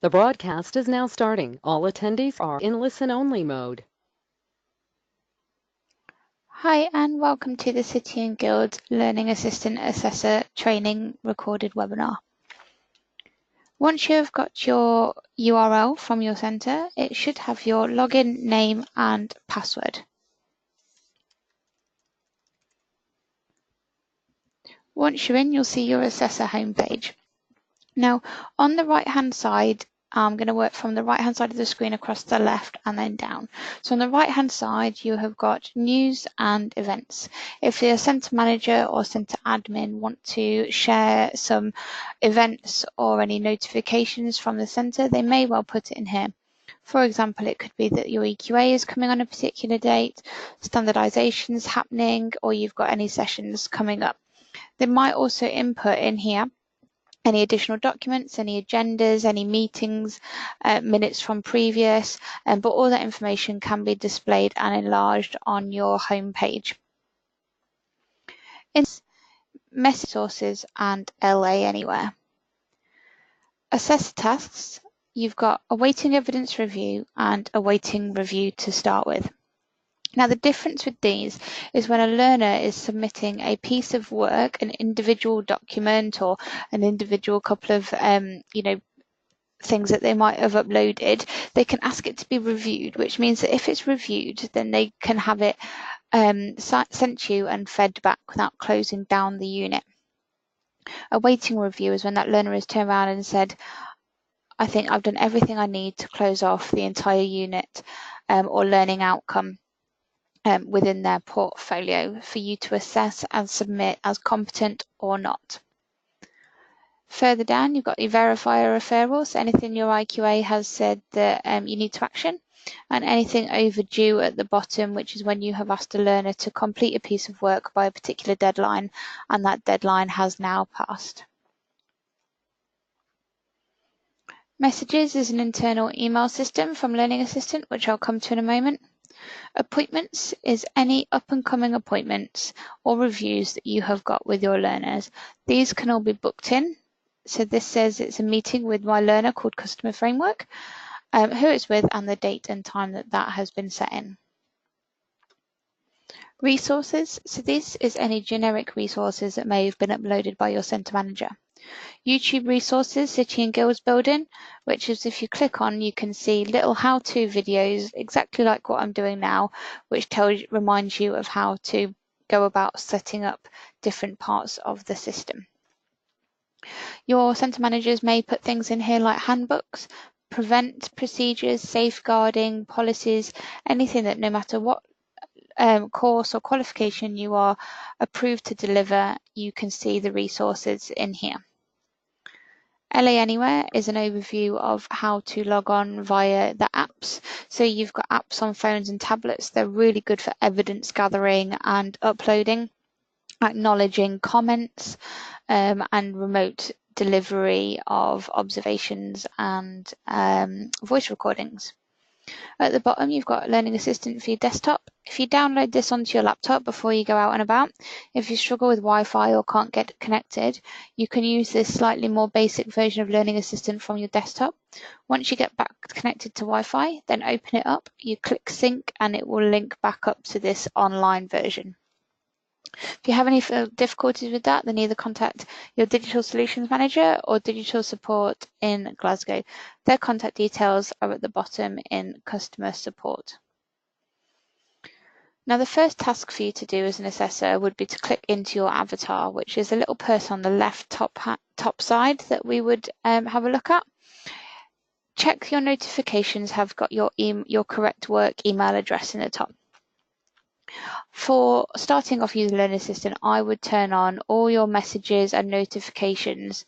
The broadcast is now starting. All attendees are in listen-only mode. Hi and welcome to the City and Guilds Learning Assistant Assessor Training recorded webinar. Once you have got your URL from your centre, it should have your login name and password. Once you're in, you'll see your assessor homepage. Now, on the right-hand side, I'm going to work from the right-hand side of the screen across the left and then down. So on the right-hand side, you have got news and events. If your centre manager or centre admin want to share some events or any notifications from the centre, they may well put it in here. For example, it could be that your EQA is coming on a particular date, standardisation is happening, or you've got any sessions coming up. They might also input in here any additional documents, any agendas, any meetings, minutes from previous, but all that information can be displayed and enlarged on your home page. In message sources and LA Anywhere. Assessor tasks, you've got awaiting evidence review and awaiting review to start with. Now, the difference with these is when a learner is submitting a piece of work, an individual document or an individual couple of, things that they might have uploaded, they can ask it to be reviewed, which means that if it's reviewed, then they can have it sent to you and fed back without closing down the unit. Awaiting review is when that learner has turned around and said, I think I've done everything I need to close off the entire unit or learning outcome within their portfolio for you to assess and submit as competent or not. Further down, you've got your verifier referral, so anything your IQA has said that you need to action, and anything overdue at the bottom, which is when you have asked a learner to complete a piece of work by a particular deadline, and that deadline has now passed. Messages is an internal email system from Learning Assistant, which I'll come to in a moment. Appointments is any up-and-coming appointments or reviews that you have got with your learners. These can all be booked in. So this says it's a meeting with my learner called Customer Framework, who it's with and the date and time that has been set in. Resources. So this is any generic resources that may have been uploaded by your centre manager. YouTube resources, City and Guilds Building, which is if you click on, you can see little how-to videos, exactly like what I'm doing now, which reminds you of how to go about setting up different parts of the system. Your centre managers may put things in here like handbooks, prevent procedures, safeguarding, policies, anything that no matter what course or qualification you are approved to deliver, you can see the resources in here. LA Anywhere is an overview of how to log on via the apps. So you've got apps on phones and tablets. They're really good for evidence gathering and uploading, acknowledging comments, and remote delivery of observations and voice recordings. At the bottom, you've got Learning Assistant for your desktop. If you download this onto your laptop before you go out and about, if you struggle with Wi-Fi or can't get connected, you can use this slightly more basic version of Learning Assistant from your desktop. Once you get back connected to Wi-Fi, then open it up, you click sync, and it will link back up to this online version. If you have any difficulties with that, then either contact your Digital Solutions Manager or Digital Support in Glasgow. Their contact details are at the bottom in Customer Support. Now, the first task for you to do as an assessor would be to click into your avatar, which is a little person on the left top side that we would have a look at. Check your notifications have got your correct work email address in the top. For starting off using Learning Assistant, I would turn on all your messages and notifications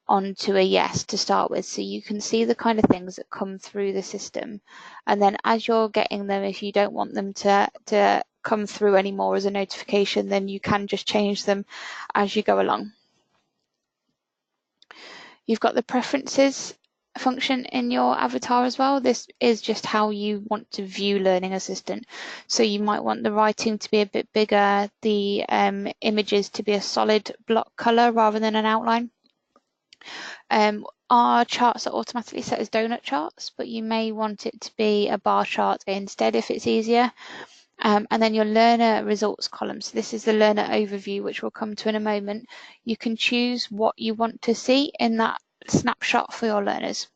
onto a yes to start with, so you can see the kind of things that come through the system. And then as you're getting them, if you don't want them to come through anymore as a notification, then you can just change them as you go along. You've got the preferences function in your avatar as well. This is just how you want to view Learning Assistant. So you might want the writing to be a bit bigger, the images to be a solid block color rather than an outline. are charts that automatically set as donut charts, but you may want it to be a bar chart instead if it's easier. And then your learner results column. So this is the learner overview, which we'll come to in a moment. You can choose what you want to see in that snapshot for your learners.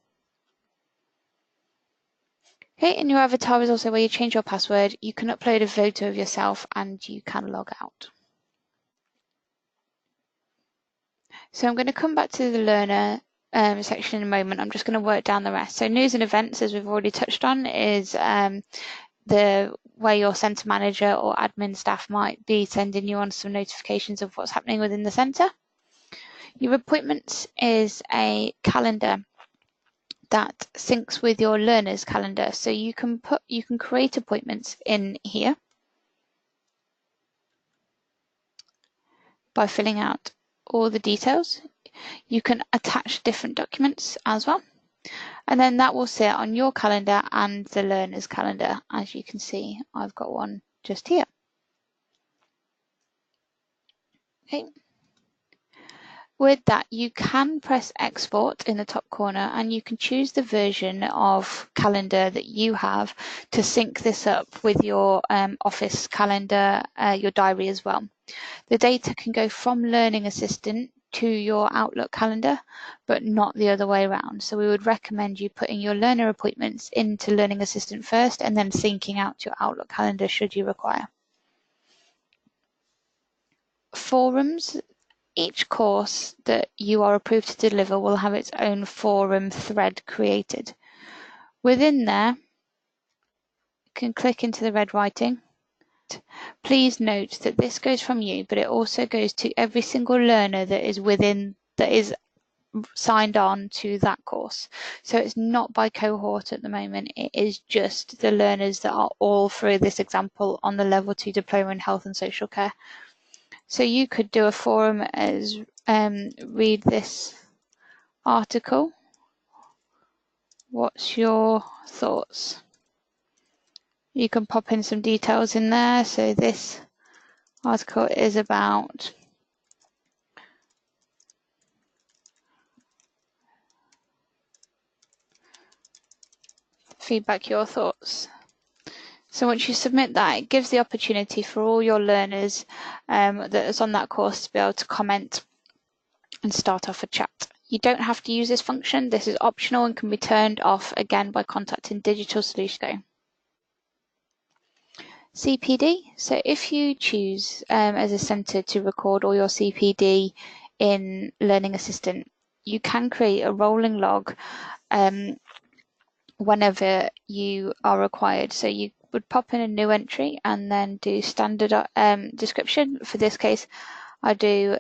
Okay, and your avatar is also where you change your password. You can upload a photo of yourself and you can log out. So I'm going to come back to the learner section in a moment. I'm just going to work down the rest. So news and events, as we've already touched on, is the way your centre manager or admin staff might be sending you on some notifications of what's happening within the centre. Your appointments is a calendar that syncs with your learner's calendar. So you can create appointments in here by filling out all the details. You can attach different documents as well. And then that will sit on your calendar and the learner's calendar. As you can see, I've got one just here. Okay. With that, you can press export in the top corner and you can choose the version of calendar that you have to sync this up with your office calendar, your diary as well. The data can go from Learning Assistant to your Outlook calendar, but not the other way around. So we would recommend you putting your learner appointments into Learning Assistant first and then syncing out to your Outlook calendar should you require. Forums. Each course that you are approved to deliver will have its own forum thread created. Within there, you can click into the red writing. Please note that this goes from you, but it also goes to every single learner that is signed on to that course. So it's not by cohort at the moment, it is just the learners that are all through this example on the Level 2 Diploma in Health and Social Care. So you could do a forum as read this article. What's your thoughts? You can pop in some details in there. So this article is about feedback, your thoughts. So once you submit that, it gives the opportunity for all your learners that is on that course to be able to comment and start off a chat. You don't have to use this function. This is optional and can be turned off again by contacting Digital Solutions. CPD. So if you choose as a centre to record all your CPD in Learning Assistant, you can create a rolling log whenever you are required. So you would pop in a new entry and then do standard description. For this case, I do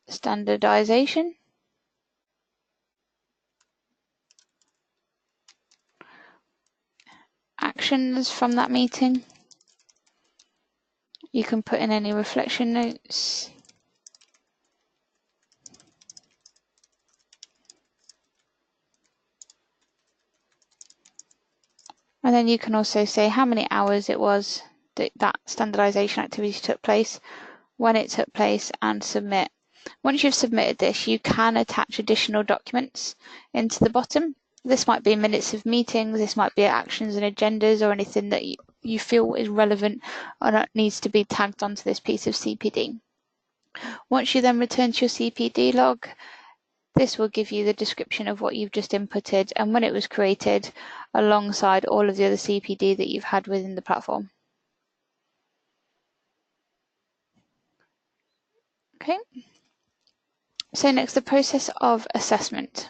standardization. Actions from that meeting. You can put in any reflection notes. And then you can also say how many hours it was that standardization activity took place, when it took place, and submit. Once you've submitted this, you can attach additional documents into the bottom. This might be minutes of meetings, this might be actions and agendas, or anything that you feel is relevant or needs to be tagged onto this piece of CPD. Once you then return to your CPD log, this will give you the description of what you've just inputted and when it was created, alongside all of the other CPD that you've had within the platform. Okay. So next, the process of assessment.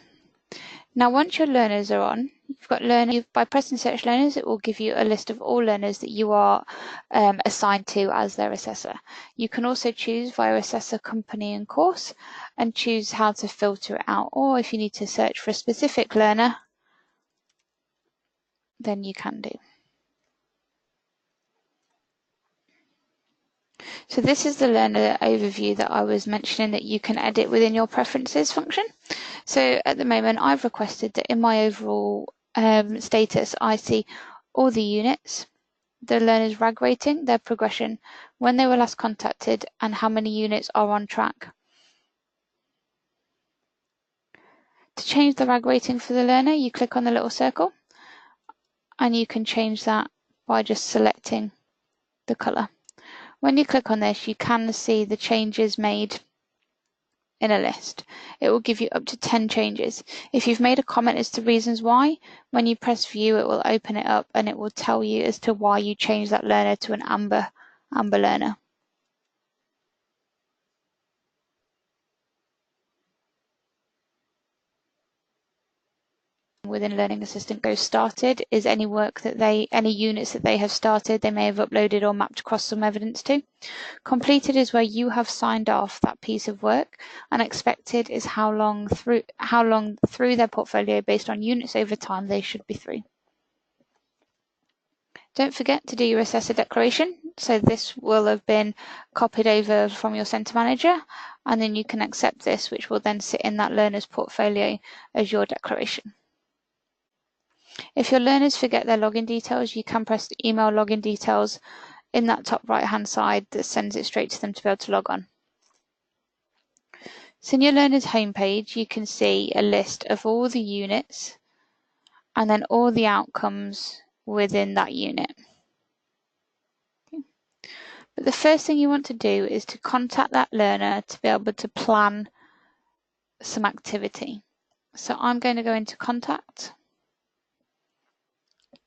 Now, once your learners are on, you've got learners. By pressing search learners, it will give you a list of all learners that you are assigned to as their assessor. You can also choose via assessor company and course and choose how to filter it out, or if you need to search for a specific learner, then you can do. So this is the learner overview that I was mentioning that you can edit within your preferences function. So at the moment, I've requested that in my overall status, I see all the units, the learner's RAG rating, their progression, when they were last contacted, and how many units are on track. To change the RAG rating for the learner, you click on the little circle and you can change that by just selecting the colour. When you click on this, you can see the changes made in a list. It will give you up to 10 changes. If you've made a comment as to reasons why, when you press view, it will open it up and it will tell you as to why you changed that learner to an amber learner. Within Learning Assistant Go Started is any units that they have started, they may have uploaded or mapped across some evidence to. Completed is where you have signed off that piece of work, and expected is how long through their portfolio based on units over time they should be through. Don't forget to do your assessor declaration. So this will have been copied over from your centre manager, and then you can accept this, which will then sit in that learner's portfolio as your declaration. If your learners forget their login details, you can press the email login details in that top right hand side that sends it straight to them to be able to log on. So in your learner's homepage, you can see a list of all the units and then all the outcomes within that unit. Okay. But the first thing you want to do is to contact that learner to be able to plan some activity. So I'm going to go into contact.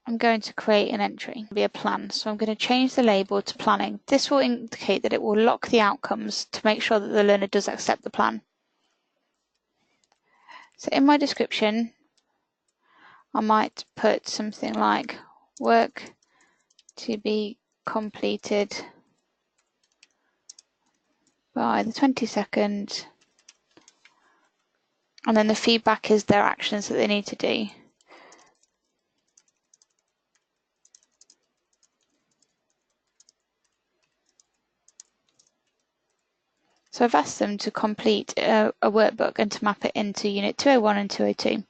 I'm going to create an entry, be a plan. So I'm going to change the label to planning. This will indicate that it will lock the outcomes to make sure that the learner does accept the plan. So in my description, I might put something like work to be completed by the 22nd, and then the feedback is their actions that they need to do. So I've asked them to complete a workbook and to map it into Unit 201 and 202.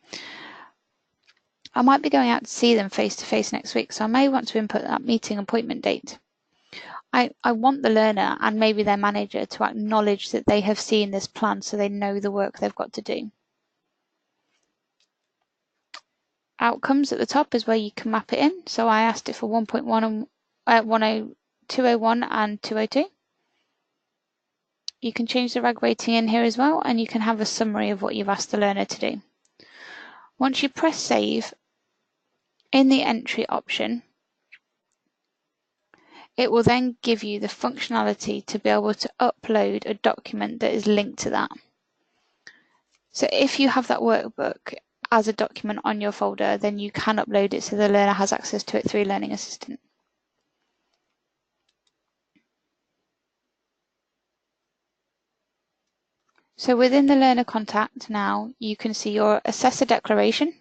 I might be going out to see them face to face next week, so I may want to input that meeting appointment date. I want the learner and maybe their manager to acknowledge that they have seen this plan so they know the work they've got to do. Outcomes at the top is where you can map it in. So I asked it for 1.1 and 201 and 202. You can change the RAG rating in here as well, and you can have a summary of what you've asked the learner to do. Once you press save, in the entry option, it will then give you the functionality to be able to upload a document that is linked to that. So if you have that workbook as a document on your folder, then you can upload it so the learner has access to it through Learning Assistant. So within the learner contact now, you can see your assessor declaration,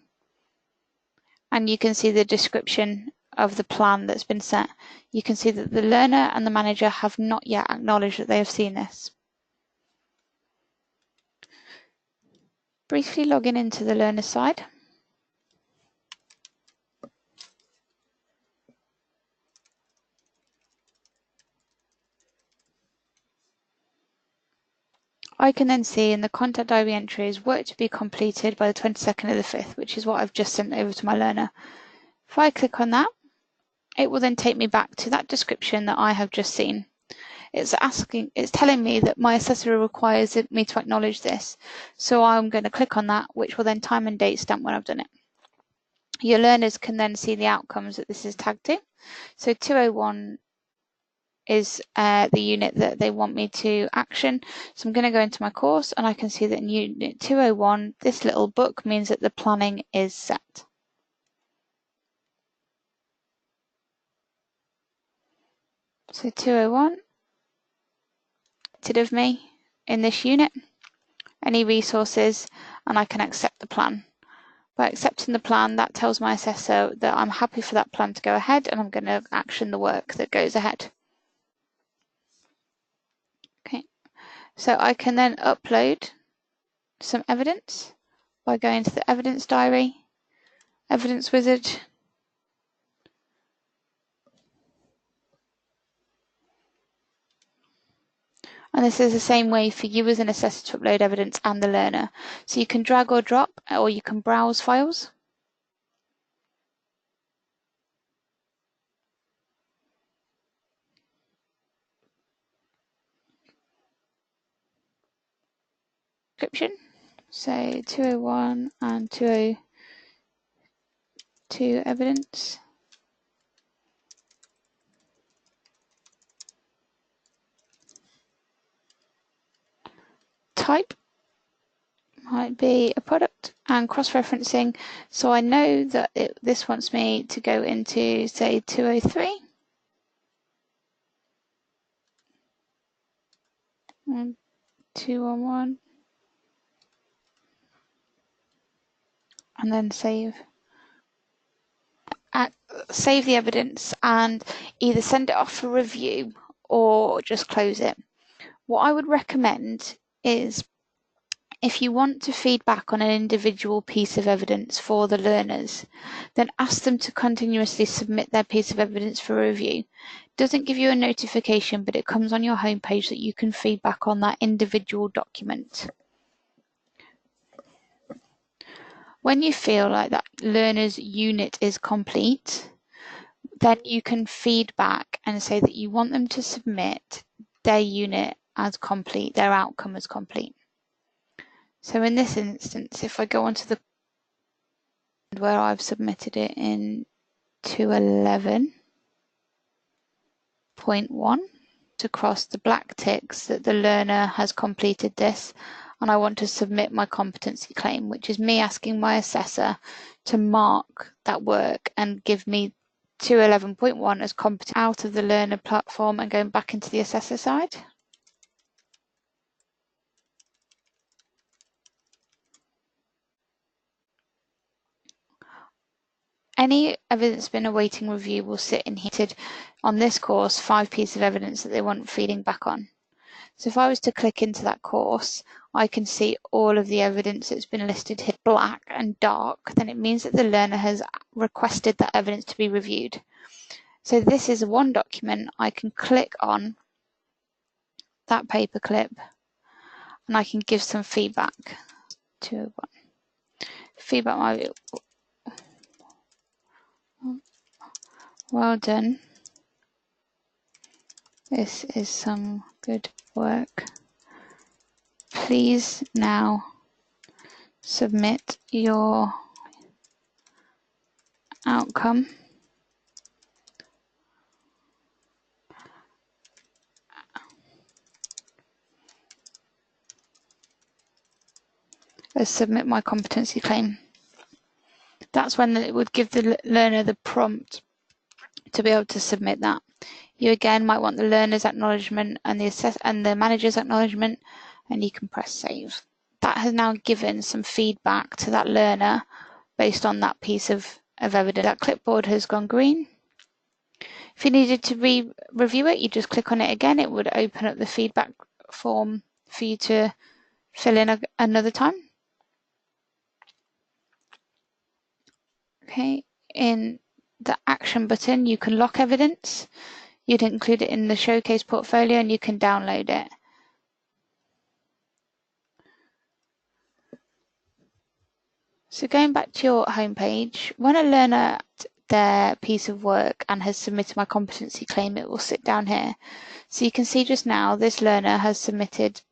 and you can see the description of the plan that's been set. You can see that the learner and the manager have not yet acknowledged that they have seen this. Briefly logging into the learner side. I can then see in the contact diary entries work to be completed by the 22nd of the 5th, which is what I've just sent over to my learner. If I click on that, it will then take me back to that description that I have just seen. It's telling me that my assessor requires me to acknowledge this. So I'm going to click on that, which will then time and date stamp when I've done it. Your learners can then see the outcomes that this is tagged to. So 201 is the unit that they want me to action. So I'm going to go into my course, and I can see that in Unit 201, this little book means that the planning is set. So 201, of me in this unit, any resources, and I can accept the plan. By accepting the plan, that tells my assessor that I'm happy for that plan to go ahead, and I'm going to action the work that goes ahead. Okay, so I can then upload some evidence by going to the evidence diary, evidence wizard, And this is the same way for you as an assessor to upload evidence and the learner. So you can drag or drop, or you can browse files. Description. So 201 and 202 evidence. Type might be a product, and cross-referencing. So I know that this wants me to go into, say, 203. And 211. And then save. Save the evidence and either send it off for review or just close it. What I would recommend is, if you want to feedback on an individual piece of evidence for the learners, then ask them to continuously submit their piece of evidence for review. It doesn't give you a notification, but it comes on your homepage that you can feedback on that individual document. When you feel like that learner's unit is complete, then you can feedback and say that you want them to submit their unit as complete, their outcome as complete. So in this instance, if I go onto the where I've submitted it in 211.1 to cross the black ticks that the learner has completed this, and I want to submit my competency claim, which is me asking my assessor to mark that work and give me 211.1 as competent out of the learner platform and going back into the assessor side. Any evidence been awaiting review will sit in here. On this course, 5 pieces of evidence that they want feeding back on. So if I was to click into that course, I can see all of the evidence that's been listed here, black and dark. Then it means that the learner has requested that evidence to be reviewed. So this is one document. I can click on that paperclip and I can give some feedback. 201. Feedback might be, well done. This is some good work. Please now submit your outcome. Submit my competency claim. That's when it would give the learner the prompt to be able to submit that. You again might want the learner's acknowledgement and the manager's acknowledgement, and you can press save. That has now given some feedback to that learner based on that piece of evidence. That clipboard has gone green. If you needed to review it, you just click on it again. It would open up the feedback form for you to fill in another time. Okay, in the action button, you can lock evidence. You'd include it in the showcase portfolio and you can download it. So going back to your homepage, when a learner their piece of work and has submitted my competency claim, it will sit down here. So you can see just now this learner has submitted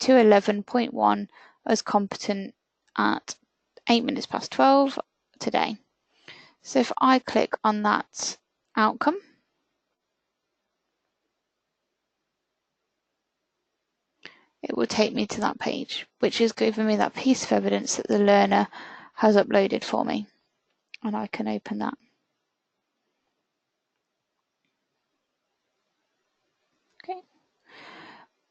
211.1 as competent at 12 today. So if I click on that outcome, it will take me to that page, which is giving me that piece of evidence that the learner has uploaded for me. And I can open that. Okay.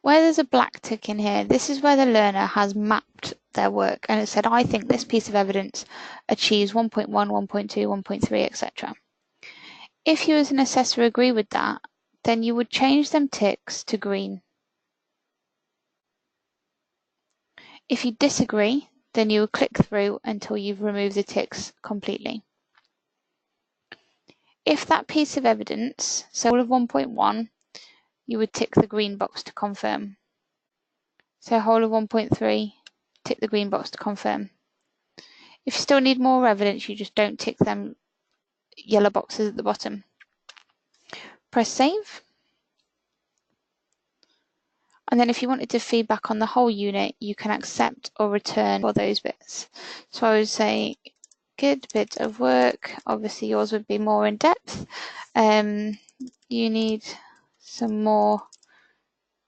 Where there's a black tick in here, this is where the learner has mapped their work and it said, I think this piece of evidence achieves 1.1, 1.2, 1.3, etc. If you as an assessor agree with that, then you would change them ticks to green. If you disagree, then you will click through until you've removed the ticks completely. If that piece of evidence, so all of 1.1, you would tick the green box to confirm. So whole of 1.3, tick the green box to confirm. If you still need more evidence, you just don't tick them yellow boxes at the bottom. Press save. And then if you wanted to feedback on the whole unit, you can accept or return for those bits. So I would say, good bit of work. Obviously yours would be more in depth. You need some more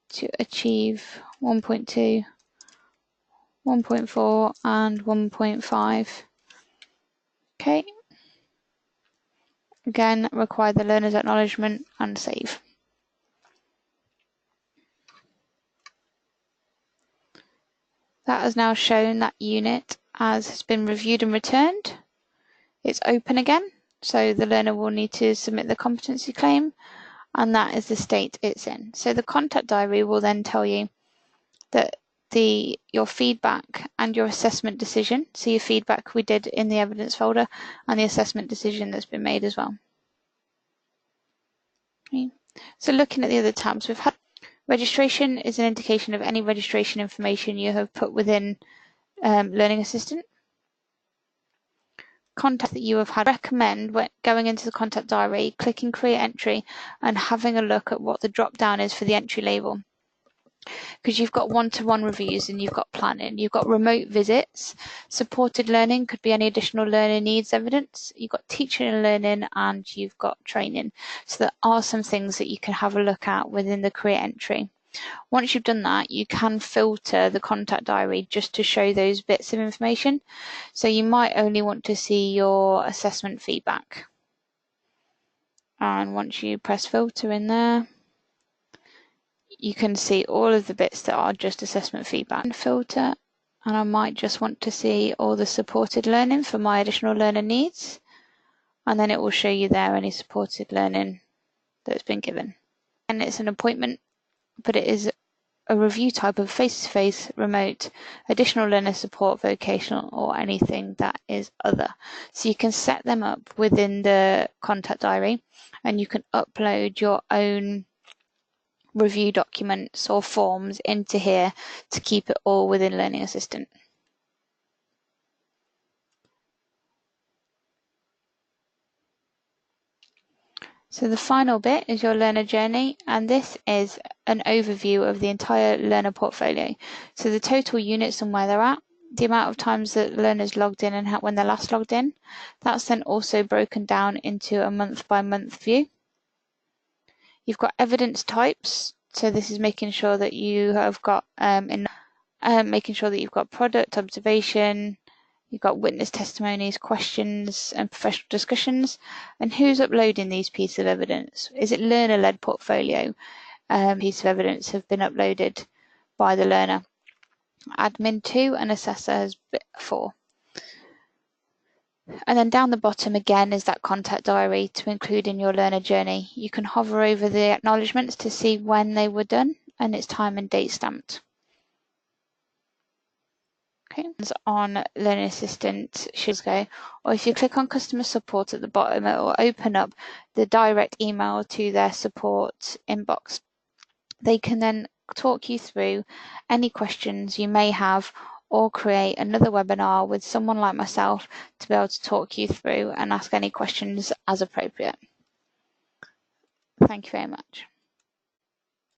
to achieve 1.2, 1.4 and 1.5. Okay. Again, require the learner's acknowledgement and save. That has now shown that unit as has been reviewed and returned. It's open again, so the learner will need to submit the competency claim, and that is the state it's in. So the contact diary will then tell you that your feedback and your assessment decision, so your feedback we did in the evidence folder, and the assessment decision that's been made as well. Okay. So looking at the other tabs, we've had registration is an indication of any registration information you have put within Learning Assistant. Contact that you have had. Recommend when going into the contact diary, clicking create entry and having a look at what the drop down is for the entry label. Because you've got one-to-one reviews and you've got planning, you've got remote visits, supported learning could be any additional learner needs evidence, you've got teaching and learning, and you've got training. So there are some things that you can have a look at within the create entry. Once you've done that, you can filter the contact diary just to show those bits of information. So you might only want to see your assessment feedback. And once you press filter in there, you can see all of the bits that are just assessment feedback. Filter, and I might just want to see all the supported learning for my additional learner needs. And then it will show you there any supported learning that's been given. And it's an appointment, but it is a review type of face-to-face, remote, additional learner support, vocational, or anything that is other. So you can set them up within the contact diary, and you can upload your own review documents or forms into here to keep it all within Learning Assistant. So the final bit is your learner journey, and this is an overview of the entire learner portfolio. So the total units and where they're at, the amount of times that learners logged in and when they're last logged in. That's then also broken down into a month-by-month view. You've got evidence types, so this is making sure that you have got making sure that you've got product, observation, you've got witness testimonies, questions and professional discussions, and who's uploading these pieces of evidence. Is it learner-led portfolio? Piece of evidence have been uploaded by the learner. Admin 2 and assessor has 4. And then down the bottom again is that contact diary to include in your learner journey. You can hover over the acknowledgements to see when they were done, and it's time and date stamped. Okay, on Learning Assistant should go, or if you click on customer support at the bottom, it will open up the direct email to their support inbox. They can then talk you through any questions you may have, or create another webinar with someone like myself to be able to talk you through and ask any questions as appropriate. Thank you very much.